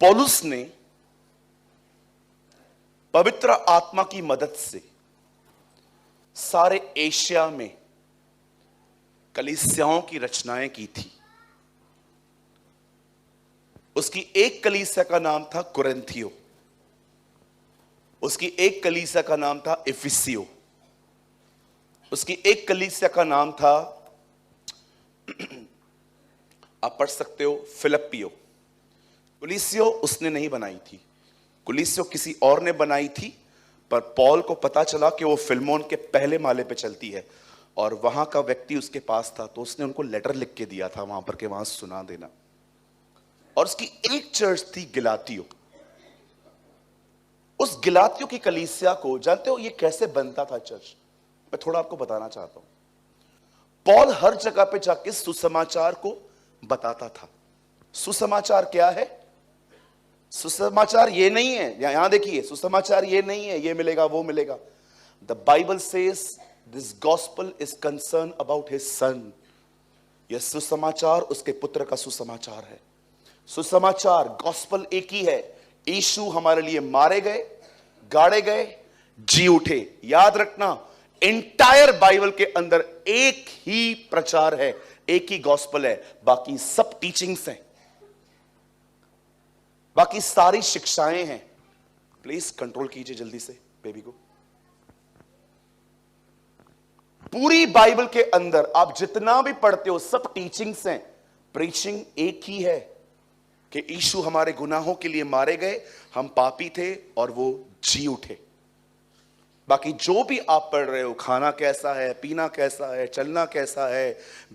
पौलुस ने पवित्र आत्मा की मदद से सारे एशिया में कलीसियाओं की रचनाएं की थी। उसकी एक कलीसिया का नाम था कुरिन्थियो, उसकी एक कलीसिया का नाम था इफिसियो, उसकी एक कलीसिया का नाम था आप पढ़ सकते हो फिलिप्पियो। कुलिसियो उसने नहीं बनाई थी, कुलिसियो किसी और ने बनाई थी, पर पौल को पता चला कि वो फिल्मोन के पहले माले पे चलती है और वहां का व्यक्ति उसके पास था, तो उसने उनको लेटर लिख के दिया था वहां पर के वहां सुना देना। और उसकी एक चर्च थी गिलातियो। उस गिलातियो की कलीसिया को जानते हो ये कैसे बनता था चर्च? मैं थोड़ा आपको बताना चाहता हूं। पौल हर जगह पे जाके सुसमाचार को बताता था। सुसमाचार क्या है? सुसमाचार ये नहीं है, यहां देखिए, सुसमाचार ये नहीं है ये मिलेगा वो मिलेगा। The Bible says this gospel is concern about his son. यह सुसमाचार उसके पुत्र का सुसमाचार है। सुसमाचार गॉस्पेल एक ही है, यीशु हमारे लिए मारे गए, गाड़े गए, जी उठे। याद रखना, एंटायर बाइबल के अंदर एक ही प्रचार है, एक ही गॉस्पेल है, बाकी सब टीचिंग्स हैं, बाकी सारी शिक्षाएं हैं। प्लीज कंट्रोल कीजिए जल्दी से बेबी को। पूरी बाइबल के अंदर आप जितना भी पढ़ते हो सब टीचिंग्स हैं, प्रीचिंग एक ही है कि यीशु हमारे गुनाहों के लिए मारे गए, हम पापी थे और वो जी उठे। बाकी जो भी आप पढ़ रहे हो, खाना कैसा है, पीना कैसा है, चलना कैसा है,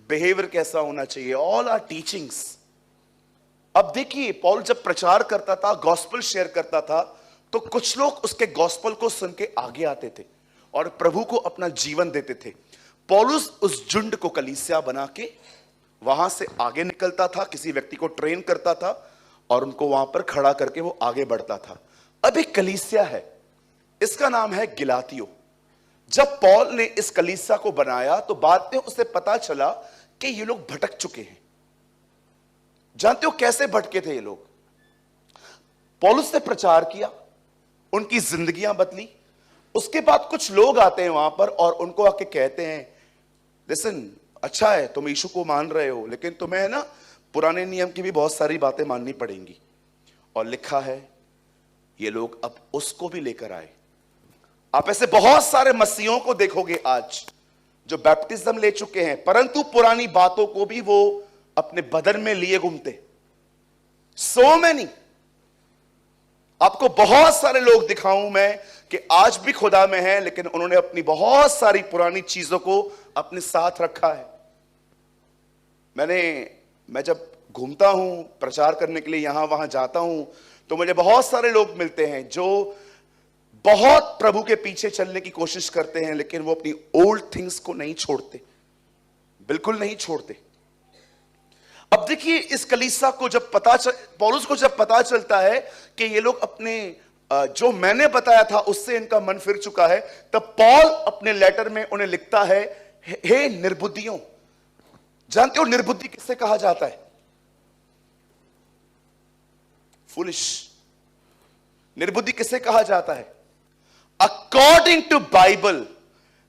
बिहेवियर कैसा होना चाहिए, ऑल आर टीचिंग्स। अब देखिए, पौल जब प्रचार करता था, गॉस्पेल शेयर करता था, तो कुछ लोग उसके गॉस्पेल को सुन के आगे आते थे और प्रभु को अपना जीवन देते थे। पौलुस उस झुंड को कलीसिया बना के वहां से आगे निकलता था, किसी व्यक्ति को ट्रेन करता था और उनको वहां पर खड़ा करके वो आगे बढ़ता था। अब एक कलीसिया है, इसका नाम है गिलातियो। जब पौल ने इस कलीसिया को बनाया तो बाद में उसे पता चला कि ये लोग भटक चुके हैं। जानते हो कैसे भटके थे ये लोग? पौलुस ने प्रचार किया, उनकी जिंदगियां बदली। उसके बाद कुछ लोग आते हैं वहां पर और उनको आके कहते हैं, लिसन, अच्छा है तुम यीशु को मान रहे हो, लेकिन तुम्हें ना पुराने नियम की भी बहुत सारी बातें माननी पड़ेंगी। और लिखा है ये लोग अब उसको भी लेकर आए। आप ऐसे बहुत सारे मसीहों को देखोगे आज जो बैप्टिज्म ले चुके हैं, परंतु पुरानी बातों को भी वो अपने बदन में लिए घूमते। सो मैनी, आपको बहुत सारे लोग दिखाऊं मैं कि आज भी खुदा में है, लेकिन उन्होंने अपनी बहुत सारी पुरानी चीजों को अपने साथ रखा है। मैं जब घूमता हूं प्रचार करने के लिए, यहां वहां जाता हूं, तो मुझे बहुत सारे लोग मिलते हैं जो बहुत प्रभु के पीछे चलने की कोशिश करते हैं, लेकिन वो अपनी ओल्ड थिंग्स को नहीं छोड़ते, बिल्कुल नहीं छोड़ते। अब देखिए, इस कलीसिया को जब पौलुस को जब पता चलता है कि ये लोग अपने जो मैंने बताया था उससे इनका मन फिर चुका है, तब पौल अपने लेटर में उन्हें लिखता है, हे निर्बुद्धियों। जानते हो निर्बुद्धि किससे कहा जाता है? फुलिश। निर्बुद्धि किससे कहा जाता है? अकॉर्डिंग टू बाइबल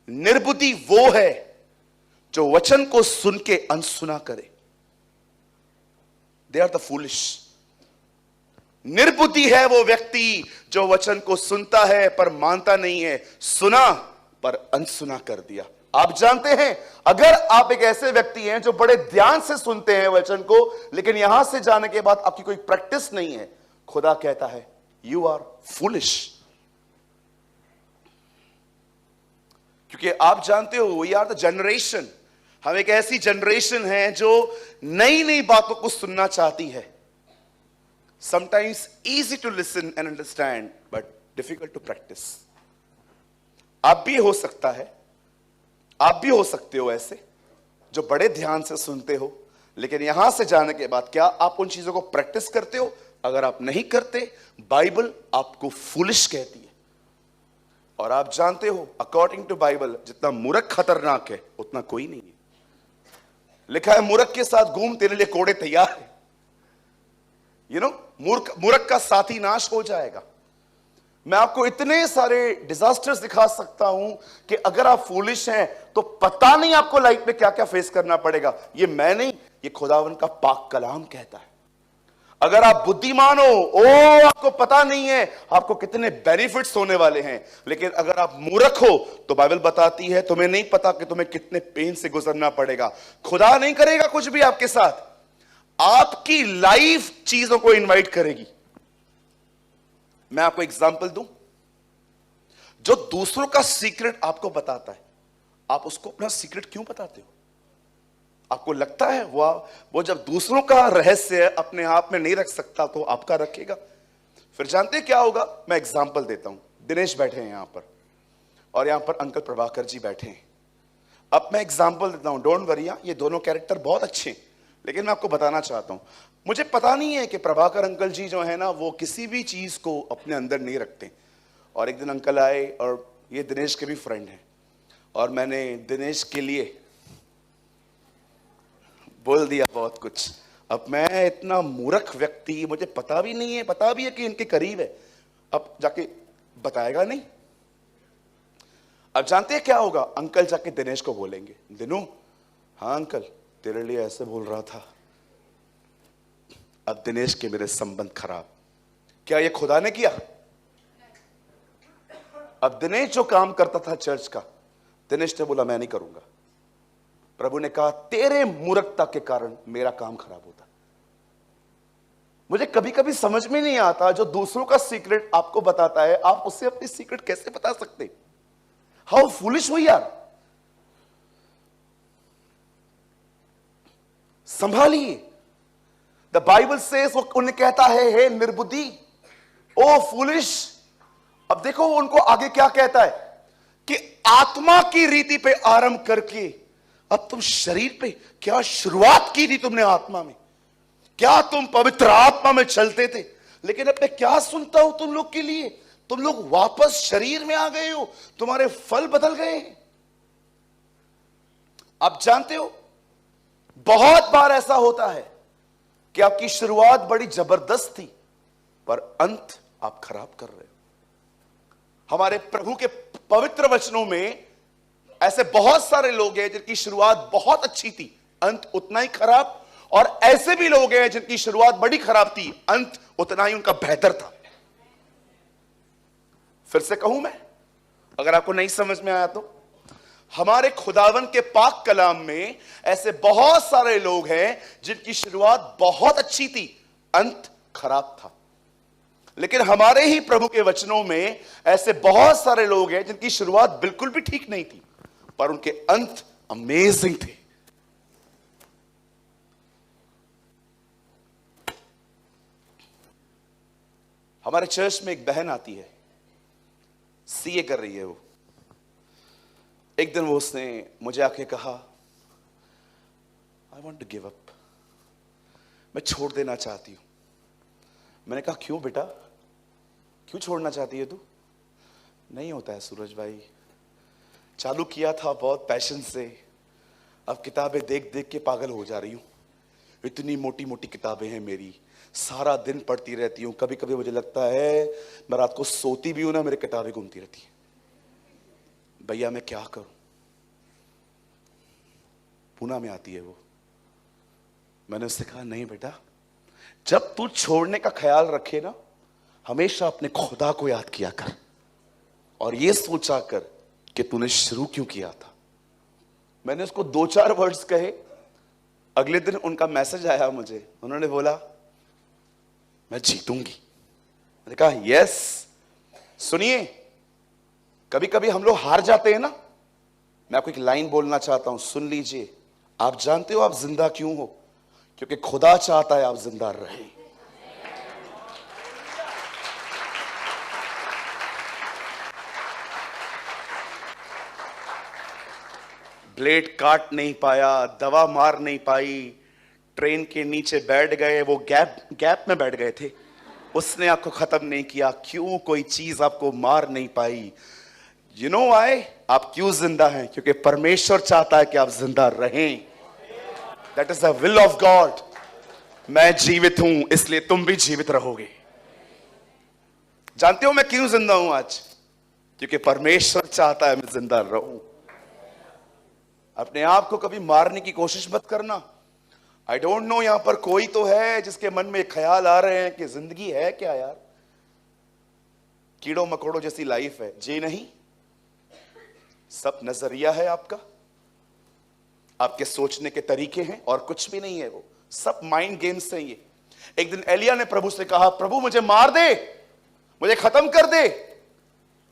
निर्बुद्धि वो है जो वचन को सुन के अनसुना करे। They are the foolish. निर्बुद्धि है वो व्यक्ति जो वचन को सुनता है पर मानता नहीं है, सुना पर अनसुना कर दिया। आप जानते हैं, अगर आप एक ऐसे व्यक्ति हैं जो बड़े ध्यान से सुनते हैं वचन को, लेकिन यहां से जाने के बाद आपकी कोई प्रैक्टिस नहीं है, खुदा कहता है यू आर फूलिश। क्योंकि आप जानते हो, वी आर द जनरेशन, हम एक ऐसी जनरेशन है जो नई नई बातों को सुनना चाहती है। Sometimes easy to listen and understand but difficult to practise. आप भी हो सकता है, आप भी हो सकते हो ऐसे जो बड़े ध्यान से सुनते हो, लेकिन यहां से जाने के बाद क्या आप उन चीजों को प्रैक्टिस करते हो? अगर आप नहीं करते, बाइबल आपको फूलिश कहती है। और आप जानते हो, अकॉर्डिंग टू बाइबल जितना मूर्ख खतरनाक है उतना कोई नहीं है। लिखा है, मूर्ख के साथ घूम, तेरे लिए कोड़े तैयार है। यू नो मूर्ख का साथी नाश हो जाएगा। मैं आपको इतने सारे डिजास्टर्स दिखा सकता हूं कि अगर आप फूलिश हैं तो पता नहीं आपको लाइफ में क्या क्या फेस करना पड़ेगा। ये मैं नहीं, ये खुदावन का पाक कलाम कहता है। अगर आप बुद्धिमान हो, आपको पता नहीं है आपको कितने बेनिफिट्स होने वाले हैं। लेकिन अगर आप मूर्ख हो तो बाइबल बताती है तुम्हें नहीं पता कि तुम्हें कितने पेन से गुजरना पड़ेगा। खुदा नहीं करेगा कुछ भी आपके साथ, आपकी लाइफ चीजों को इनवाइट करेगी। मैं आपको एग्जांपल दूं, जो दूसरों का सीक्रेट आपको बताता है, आप उसको अपना सीक्रेट क्यों बताते हो? आपको लगता है वो जब दूसरों का रहस्य अपने आप में नहीं रख सकता तो आपका रखेगा? फिर जानते क्या होगा? मैं एग्जांपल देता हूं। दिनेश बैठे हैं यहां पर और यहां पर अंकल प्रभाकर जी बैठे हैं। अब मैं एग्जांपल देता हूं, डोंट वरी, ये दोनों कैरेक्टर बहुत अच्छे हैं, लेकिन मैं आपको बताना चाहता हूं, मुझे पता नहीं है कि प्रभाकर अंकल जी जो है ना वो किसी भी चीज को अपने अंदर नहीं रखते। और एक दिन अंकल आए और ये दिनेश के भी फ्रेंड हैं, और मैंने दिनेश के लिए बोल दिया बहुत कुछ। अब मैं इतना मूर्ख व्यक्ति, मुझे पता भी नहीं है, पता भी है कि इनके करीब है, अब जाके बताएगा नहीं। अब जानते हैं क्या होगा? अंकल जाके दिनेश को बोलेंगे, दिनू, हाँ अंकल तेरे लिए ऐसे बोल रहा था। अब दिनेश के मेरे संबंध खराब। क्या ये खुदा ने किया? अब दिनेश जो काम करता था चर्च का, दिनेश ने बोला मैं नहीं करूंगा। प्रभु ने कहा तेरे मूर्खता के कारण मेरा काम खराब होता। मुझे कभी कभी समझ में नहीं आता, जो दूसरों का सीक्रेट आपको बताता है, आप उससे अपनी सीक्रेट कैसे बता सकते? How foolish we are. संभालिए। द बाइबल सेज, वो उन्हें कहता है हे निर्बुद्धि, ओ फूलिश। अब देखो उनको आगे क्या कहता है कि आत्मा की रीति पे आरंभ करके अब तुम शरीर पे। क्या शुरुआत की थी तुमने आत्मा में? क्या तुम पवित्र आत्मा में चलते थे? लेकिन अब मैं क्या सुनता हूं तुम लोग के लिए, तुम लोग वापस शरीर में आ गए हो, तुम्हारे फल बदल गए हैं। आप जानते हो बहुत बार ऐसा होता है कि आपकी शुरुआत बड़ी जबरदस्त थी पर अंत आप खराब कर रहे हो। हमारे प्रभु के पवित्र वचनों में ऐसे बहुत सारे लोग हैं जिनकी शुरुआत बहुत अच्छी थी, अंत उतना ही खराब, और ऐसे भी लोग हैं जिनकी शुरुआत बड़ी खराब थी, अंत उतना ही उनका बेहतर था। फिर से कहूं मैं, अगर आपको नहीं समझ में आया तो, हमारे खुदावन के पाक कलाम में ऐसे बहुत सारे लोग हैं जिनकी शुरुआत बहुत अच्छी थी, अंत खराब था। लेकिन हमारे ही प्रभु के वचनों में ऐसे बहुत सारे लोग हैं जिनकी शुरुआत बिल्कुल भी ठीक नहीं थी पर उनके अंत अमेजिंग थे। हमारे चर्च में एक बहन आती है, सीए कर रही है वो। एक दिन वो उसने मुझे आके कहा I want to give up, मैं छोड़ देना चाहती हूं। मैंने कहा क्यों बेटा, क्यों छोड़ना चाहती है तू? नहीं होता है सूरज भाई, चालू किया था बहुत पैशन से, अब किताबें देख देख के पागल हो जा रही हूं। इतनी मोटी मोटी किताबें हैं मेरी, सारा दिन पढ़ती रहती हूं। कभी कभी मुझे लगता है मैं रात को सोती भी हूं ना, मेरी किताबें घूमती रहती हैं। भैया मैं क्या करूं? पूना में आती है वो। मैंने उससे कहा नहीं बेटा, जब तू छोड़ने का ख्याल रखे ना, हमेशा अपने खुदा को याद किया कर और ये सोचा कर कि तूने शुरू क्यों किया था। मैंने उसको 2-4 वर्ड्स कहे। अगले दिन उनका मैसेज आया मुझे, उन्होंने बोला मैं जीतूंगी। मैंने कहा यस। सुनिए, कभी कभी हम लोग हार जाते हैं ना। मैं आपको एक लाइन बोलना चाहता हूं, सुन लीजिए। आप जानते हो आप जिंदा क्यों हो? क्योंकि खुदा चाहता है आप जिंदा रहें। ब्लेड काट नहीं पाया, दवा मार नहीं पाई, ट्रेन के नीचे बैठ गए, वो गैप में बैठ गए थे, उसने आपको खत्म नहीं किया। क्यों? कोई चीज आपको मार नहीं पाई। You know why? आप क्यों जिंदा हैं? क्योंकि परमेश्वर चाहता है कि आप जिंदा रहें। That is the will of God. मैं जीवित हूं इसलिए तुम भी जीवित रहोगे। जानते हो मैं क्यों जिंदा हूं आज? क्योंकि परमेश्वर चाहता है मैं जिंदा रहूं। अपने आप को कभी मारने की कोशिश मत करना। आई डोंट नो, यहां पर कोई तो है जिसके मन में ख्याल आ रहे हैं कि जिंदगी है क्या यार, कीड़ों मकोड़ों जैसी लाइफ है। जी नहीं, सब नजरिया है आपका, आपके सोचने के तरीके हैं और कुछ भी नहीं है। वो सब माइंड गेम्स हैं ये। एक दिन एलिया ने प्रभु से कहा, प्रभु मुझे मार दे, मुझे खत्म कर दे।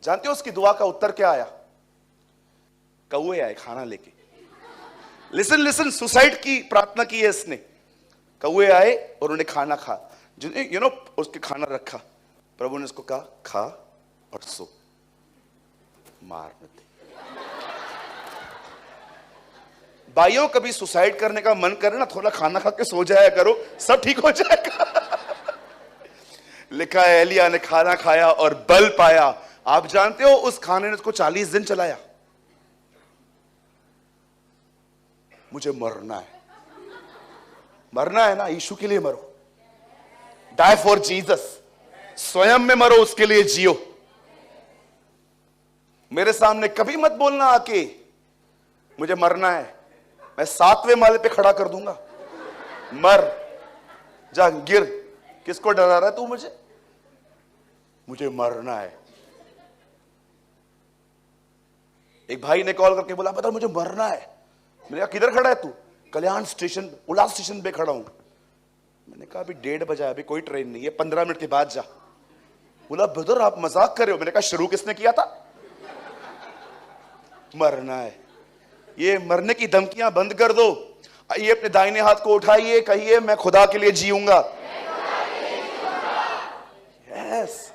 जानते हो उसकी दुआ का उत्तर क्या आया? कौवे आए खाना लेके। लिसन लिसन, सुसाइड की प्रार्थना की है इसने। कौवे आए और उन्होंने खाना खा, उसके खाना रखा। प्रभु ने उसको कहा खा और सो, मार मत दे। भाइयों, कभी सुसाइड करने का मन करे ना, थोड़ा खाना खा के सो जाया करो, सब ठीक हो जाएगा। लिखा है एलिया ने खाना खाया और बल पाया। आप जानते हो उस खाने ने उसको 40 दिन चलाया। मुझे मरना है, मरना है ना, यीशु के लिए मरो। डाई फॉर जीसस, स्वयं में मरो, उसके लिए जियो। मेरे सामने कभी मत बोलना आके मुझे मरना है, मैं 7वें माले पे खड़ा कर दूंगा। मर जा, गिर, किसको डरा रहा है तू? मुझे मरना है। एक भाई ने कॉल करके बोला, बता मुझे मरना है। मैंने कहा किधर खड़ा है तू? कल्याण स्टेशन, उल्लास स्टेशन पे खड़ा हूं। मैंने कहा अभी 1:30 बजा है, अभी कोई ट्रेन नहीं है, 15 मिनट के बाद जा। बोला ब्रदर आप मजाक कर रहे हो। मैंने कहा शुरू किसने किया था? मरना है। ये मरने की धमकियां बंद कर दो। आइए अपने दाहिने हाथ को उठाइए, कहिए मैं खुदा के लिए जीऊंगा। Yes,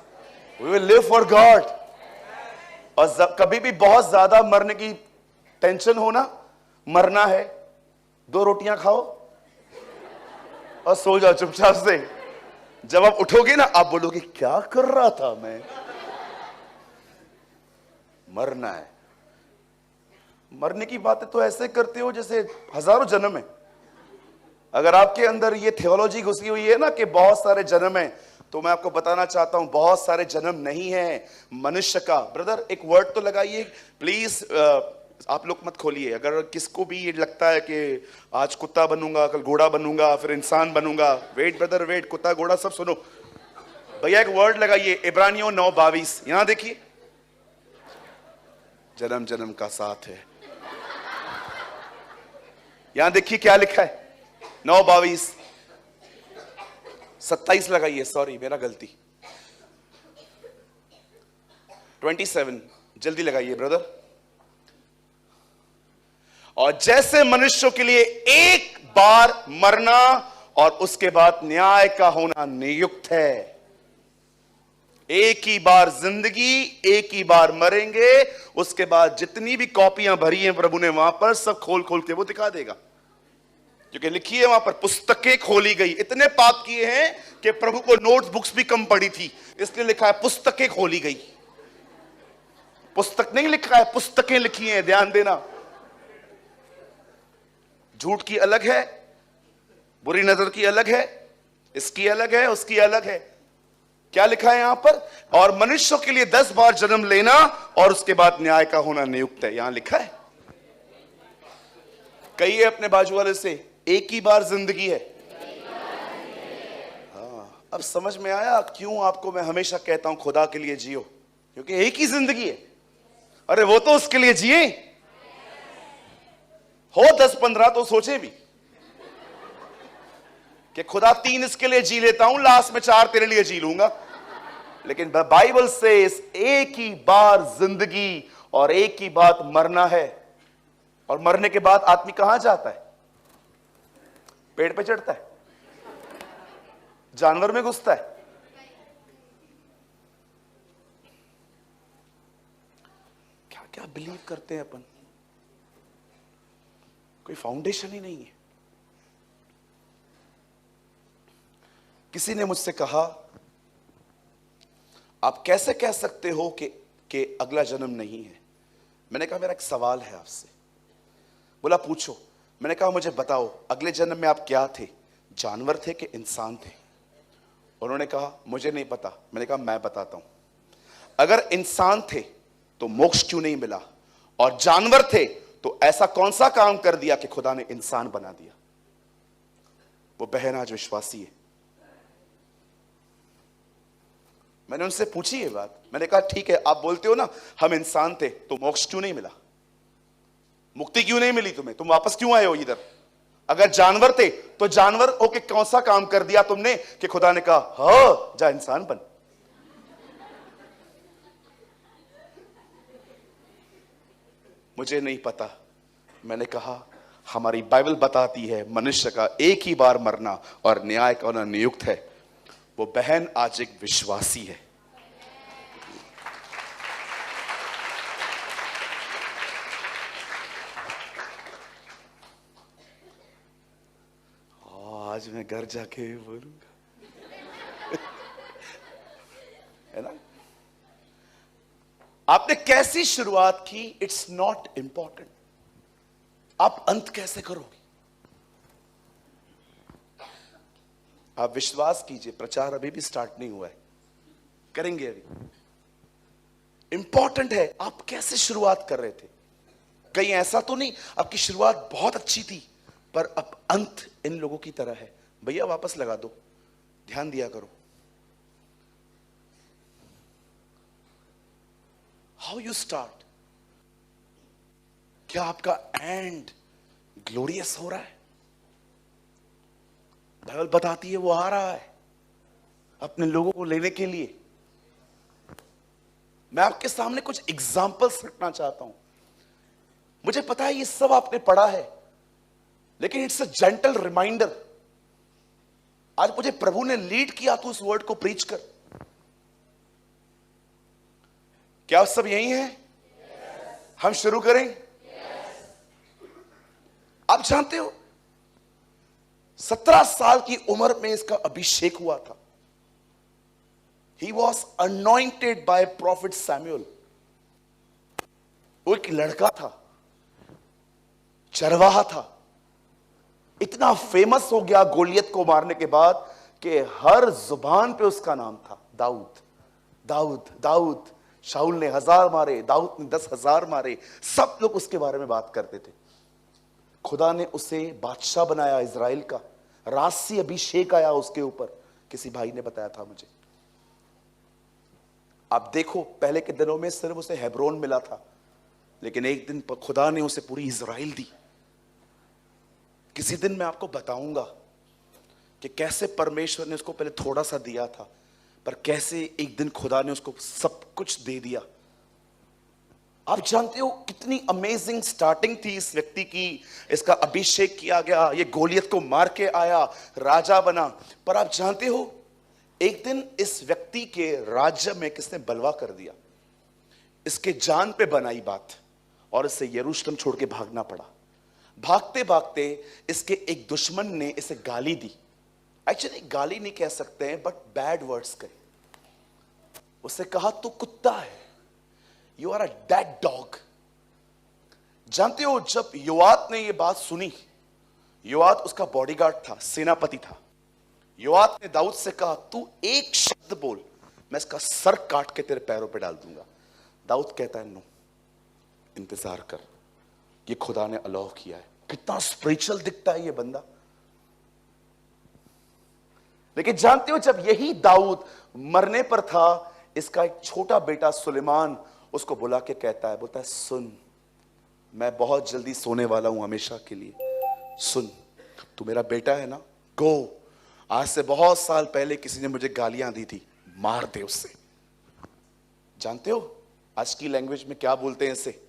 we will live for God. और कभी भी बहुत ज्यादा मरने की टेंशन हो ना, मरना है, 2 रोटियां खाओ और सो जाओ चुपचाप से। जब आप उठोगे ना, आप बोलोगे क्या कर रहा था मैं। मरना है। मरने की बातें तो ऐसे करते हो जैसे हजारों जन्म है। अगर आपके अंदर ये थियोलॉजी घुसी हुई है ना कि बहुत सारे जन्म है, तो मैं आपको बताना चाहता हूं बहुत सारे जन्म नहीं है मनुष्य का। ब्रदर एक वर्ड तो लगाइए प्लीज। आप लोग मत खोलिए। अगर किसको भी ये लगता है कि आज कुत्ता बनूंगा, कल घोड़ा बनूंगा, फिर इंसान बनूंगा, वेट ब्रदर वेट, कुत्ता घोड़ा सब सुनो। भैया एक वर्ड लगाइए, इब्रानियों 9:22। यहां देखिए, जन्म जन्म का साथ है। यहां देखिए क्या लिखा है, 9:22। 27 लगाइए, सॉरी मेरा गलती। 27 जल्दी लगाइए ब्रदर। और जैसे मनुष्यों के लिए एक बार मरना और उसके बाद न्याय का होना नियुक्त है। एक ही बार जिंदगी, एक ही बार मरेंगे, उसके बाद जितनी भी कॉपियां भरी हैं प्रभु ने वहां पर, सब खोल खोल के वो दिखा देगा। क्योंकि लिखी है वहां पर, पुस्तकें खोली गई। इतने पाप किए हैं कि प्रभु को नोटबुक्स भी कम पड़ी थी, इसलिए लिखा है पुस्तकें खोली गई। पुस्तक नहीं लिखा है, पुस्तकें लिखी हैं, ध्यान देना। झूठ की अलग है, बुरी नजर की अलग है, इसकी अलग है, उसकी अलग है। क्या लिखा है यहां पर? और मनुष्यों के लिए 10 बार जन्म लेना और उसके बाद न्याय का होना नियुक्त है। यहां लिखा है। कहिए अपने बाजू वाले से, एक ही बार जिंदगी है। हाँ, अब समझ में आया क्यों आपको मैं हमेशा कहता हूं खुदा के लिए जियो, क्योंकि एक ही जिंदगी है। अरे वो तो उसके लिए जिए, हो 10-15 तो सोचे भी कि खुदा 3 इसके लिए जी लेता हूं, लास्ट में 4 तेरे लिए जी लूंगा। लेकिन बाइबल से एक ही बार जिंदगी और एक ही बात मरना है। और मरने के बाद आदमी कहां जाता है? पेड़ पे चढ़ता है, जानवर में घुसता है। क्या क्या बिलीव करते हैं अपन, कोई फाउंडेशन ही नहीं है। किसी ने मुझसे कहा आप कैसे कह सकते हो कि अगला जन्म नहीं है? मैंने कहा मेरा एक सवाल है आपसे। बोला पूछो। मैंने कहा मुझे बताओ अगले जन्म में आप क्या थे? जानवर थे कि इंसान थे? उन्होंने कहा मुझे नहीं पता। मैंने कहा मैं बताता हूं। अगर इंसान थे तो मोक्ष क्यों नहीं मिला, और जानवर थे तो ऐसा कौन सा काम कर दिया कि खुदा ने इंसान बना दिया? वो बहन आज विश्वासी है। मैंने उनसे पूछी ये बात। मैंने कहा ठीक है, आप बोलते हो ना हम इंसान थे, तो मोक्ष क्यों नहीं मिला, मुक्ति क्यों नहीं मिली तुम्हें, तुम वापस क्यों आए हो इधर? अगर जानवर थे तो जानवर होके कौन सा काम कर दिया तुमने कि खुदा ने कहा हाँ जा इंसान बन? मुझे नहीं पता। मैंने कहा हमारी बाइबल बताती है मनुष्य का एक ही बार मरना और न्याय करना नियुक्त है। वो बहन आज एक विश्वासी है। आज मैं घर जाके बोलूंगा है ना। आपने कैसी शुरुआत की, इट्स नॉट इंपॉर्टेंट। आप अंत कैसे करोगे? आप विश्वास कीजिए, प्रचार अभी भी स्टार्ट नहीं हुआ है, करेंगे अभी। इंपॉर्टेंट है आप कैसे शुरुआत कर रहे थे। कहीं ऐसा तो नहीं आपकी शुरुआत बहुत अच्छी थी पर अब अंत इन लोगों की तरह है। भैया वापस लगा दो, ध्यान दिया करो। How you start? क्या आपका एंड ग्लोरियस हो रहा है? बाइबल बताती है वो आ रहा है अपने लोगों को लेने के लिए। मैं आपके सामने कुछ एग्जाम्पल्स रखना चाहता हूं। मुझे पता है ये सब आपने पढ़ा है, लेकिन इट्स अ जेंटल रिमाइंडर। आज मुझे प्रभु ने लीड किया तो उस वर्ड को प्रीच कर। क्या आप सब यही हैं? हम शुरू करें? आप जानते हो 17 साल की उम्र में इसका अभिषेक हुआ था। He was anointed by prophet Samuel। वो एक लड़का था, चरवाहा था, इतना फेमस हो गया गोलियत को मारने के बाद कि हर जुबान पे उसका नाम था दाऊद, दाऊद, दाऊद। शाऊल ने 1000 मारे, दाऊद ने 10,000 मारे, सब लोग उसके बारे में बात करते थे। खुदा ने उसे बादशाह बनाया इजराइल का। राजसी अभिषेक आया उसके ऊपर, किसी भाई ने बताया था मुझे। आप देखो पहले के दिनों में सिर्फ उसे हेब्रोन मिला था, लेकिन एक दिन खुदा ने उसे पूरी इजराइल दी। किसी दिन मैं आपको बताऊंगा कि कैसे परमेश्वर ने उसको पहले थोड़ा सा दिया था, पर कैसे एक दिन खुदा ने उसको सब कुछ दे दिया। आप जानते हो कितनी अमेजिंग स्टार्टिंग थी इस व्यक्ति की। इसका अभिषेक किया गया, ये गोलियत को मार के आया, राजा बना। पर आप जानते हो एक दिन इस व्यक्ति के राज्य में किसने बलवा कर दिया, इसके जान पे बनाई बात, और इसे यरूशलेम छोड़ के भागना पड़ा। भागते भागते इसके एक दुश्मन ने इसे गाली दी। एक्चुअली गाली नहीं कह सकते हैं, बट बैड वर्ड्स कहे। उसे कहा तू कुत्ता है, you are a dead dog. जानते हो जब योआत ने यह बात सुनी, योआत उसका बॉडीगार्ड था, सेनापति था। योआत ने दाऊद से कहा तू एक शब्द बोल, मैं इसका सर काट के तेरे पैरों पे डाल दूंगा। दाऊद कहता है नो, इंतजार कर, ये खुदा ने अलाउ किया है। कितना स्पिरिचुअल दिखता है ये बंदा। लेकिन जानते हो जब यही दाऊद मरने पर था, इसका एक छोटा बेटा सुलेमान उसको बुला के कहता है, बोलता है सुन, मैं बहुत जल्दी सोने वाला हूं हमेशा के लिए। सुन, तू मेरा बेटा है ना, गो, आज से बहुत साल पहले किसी ने मुझे गालियां दी थी, मार दे उससे। जानते हो आज की लैंग्वेज में क्या बोलते हैं इसे?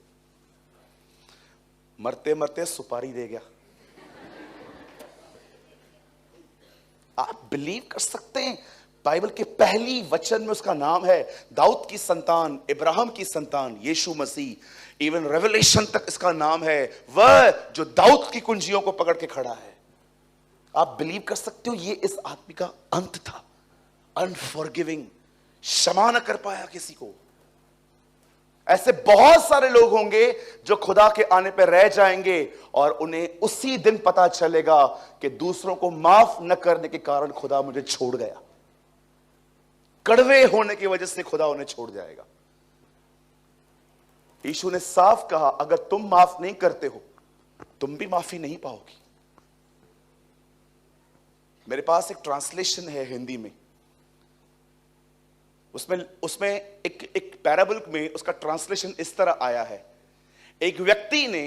मरते मरते सुपारी दे गया। आप बिलीव कर सकते हैं बाइबल के पहली वचन में उसका नाम है, दाऊद की संतान, इब्राहिम की संतान, यीशु मसीह। इवन रेवलेशन तक इसका नाम है, वह जो दाऊद की कुंजियों को पकड़ के खड़ा है। आप बिलीव कर सकते हो ये इस आदमी का अंत था। अनफॉरगिविंग, क्षमा न कर पाया किसी को। ऐसे बहुत सारे लोग होंगे जो खुदा के आने पर रह जाएंगे और उन्हें उसी दिन पता चलेगा कि दूसरों को माफ न करने के कारण खुदा मुझे छोड़ गया। कड़वे होने की वजह से खुदा उन्हें छोड़ जाएगा। यीशु ने साफ कहा, अगर तुम माफ नहीं करते हो तुम भी माफी नहीं पाओगी। मेरे पास एक ट्रांसलेशन है हिंदी में, उसमें एक पैराबल में उसका ट्रांसलेशन इस तरह आया है। एक व्यक्ति ने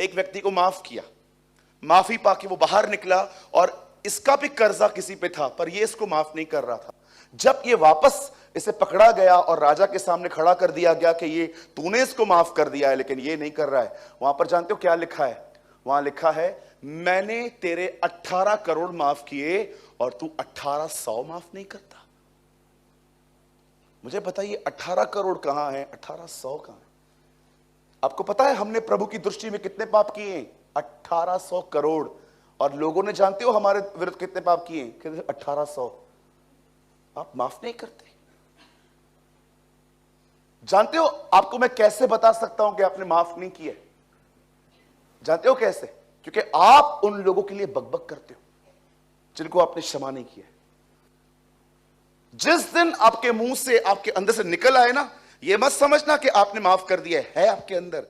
एक व्यक्ति को माफ किया, माफी पाके वो बाहर निकला और इसका भी कर्जा किसी पे था पर ये इसको माफ नहीं कर रहा था। जब ये वापस इसे पकड़ा गया और राजा के सामने खड़ा कर दिया गया कि ये तूने इसको माफ कर दिया है लेकिन ये नहीं कर रहा है, वहां पर जानते हो क्या लिखा है? वहां लिखा है, मैंने तेरे 18 करोड़ माफ किए और तू 1800 माफ नहीं करता। मुझे बताइए 18 करोड़ कहां है, 1800 कहां है? आपको पता है हमने प्रभु की दृष्टि में कितने पाप किए हैं? 1800 करोड़। और लोगों ने जानते हो हमारे विरुद्ध कितने पाप किए हैं? 1800। आप माफ नहीं करते। जानते हो आपको मैं कैसे बता सकता हूं कि आपने माफ नहीं किया? जानते हो कैसे? क्योंकि आप उन लोगों के लिए बकबक करते हो जिनको आपने क्षमा नहीं किया। जिस दिन आपके मुंह से, आपके अंदर से निकल आए ना, यह मत समझना कि आपने माफ कर दिया है आपके अंदर।